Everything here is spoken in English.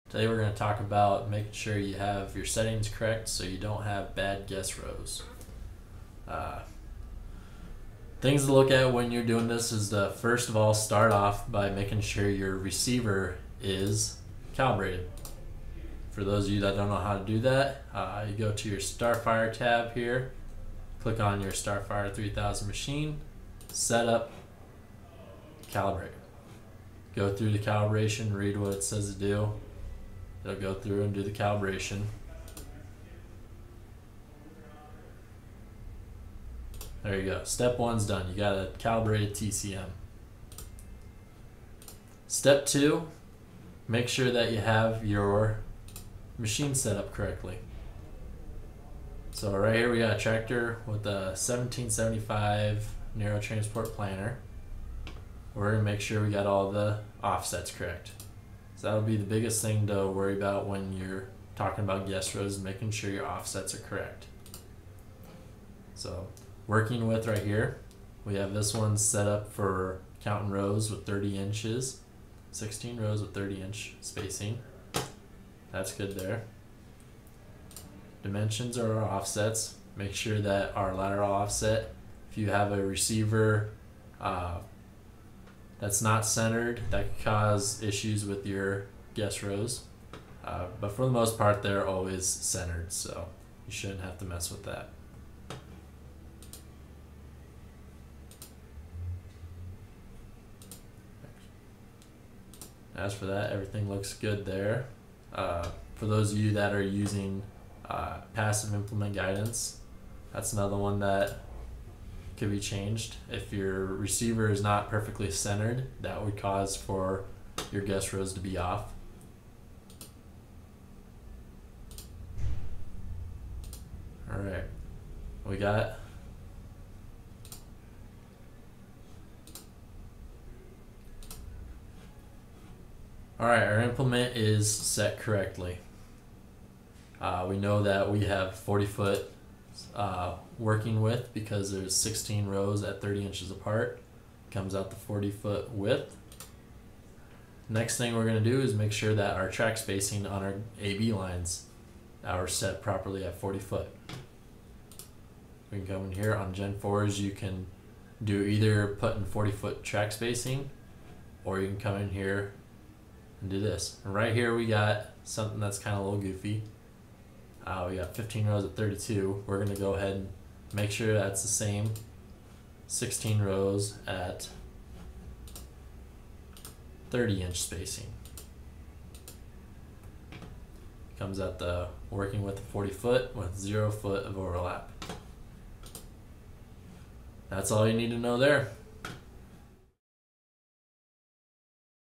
Today we're going to talk about making sure you have your settings correct so you don't have bad guess rows. Things to look at when you're doing this is to first of all start off by making sure your receiver is calibrated. For those of you that don't know how to do that, you go to your Starfire tab here, click on your Starfire 3000 machine, setup, calibrate. Go through the calibration, read what it says to do. It'll go through and do the calibration. There you go. Step one's done. You got a calibrated TCM. Step two, make sure that you have your machine set up correctly. So right here we got a tractor with a 1775 narrow transport planter. We're going to make sure we got all the offsets correct. So that'll be the biggest thing to worry about when you're talking about guess rows, making sure your offsets are correct. So working with right here, we have this one set up for counting rows with 30 inches, 16 rows with 30-inch spacing. That's good there. Dimensions are our offsets. Make sure that our lateral offset, if you have a receiver that's not centered, that could cause issues with your guess rows. But for the most part, they're always centered, so you shouldn't have to mess with that. As for that, everything looks good there. For those of you that are using passive implement guidance, that's another one that could be changed. If your receiver is not perfectly centered, that would cause for your guess rows to be off. Alright, we got Alright, our implement is set correctly. We know that we have 40 foot working width because there's 16 rows at 30 inches apart. Comes out to 40 foot width. Next thing we're going to do is make sure that our track spacing on our AB lines are set properly at 40 foot. We can come in here on Gen 4s, you can do either put in 40 foot track spacing, or you can come in here and do this. And right here we got something that's kind of a little goofy. We got 15 rows at 32. We're going to go ahead and make sure that's the same 16 rows at 30-inch spacing. Comes out the working with the 40 foot with 0 foot of overlap. That's all you need to know there.